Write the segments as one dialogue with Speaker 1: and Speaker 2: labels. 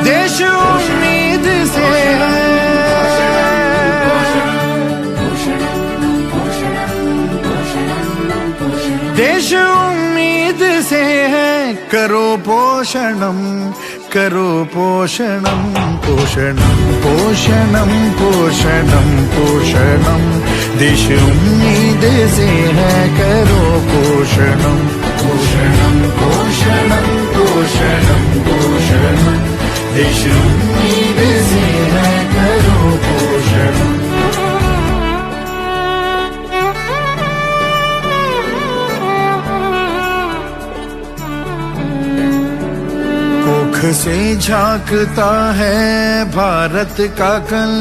Speaker 1: देश उम्मीद से है, देश उम्मीद से है, करो पोषणम, करो पोषणम, पोषणम पोषणम पोषणम पोषणम। देश उम्मीद से है, करो पोषणम, पोषणम पोषणम पोषणम पोषणम। देश उम्मीद से है, करो पोषणम। मुख से झांकता है भारत का कल,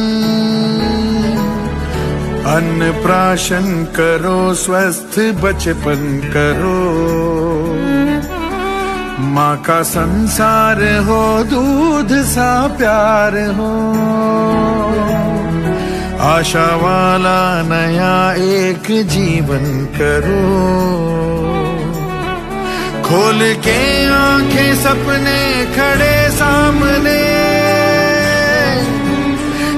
Speaker 1: अन्न प्राशन करो, स्वस्थ बचपन करो। माँ का संसार हो, दूध सा प्यार हो, आशा वाला नया एक जीवन करो। खोल के आंखें सपने खड़े सामने,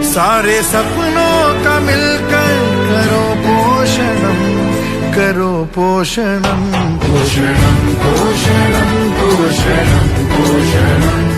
Speaker 1: सारे सपनों का मिलकर करो पोषणम, करो पोषणम, पोषणम पोषणम पोषणम पोषणम।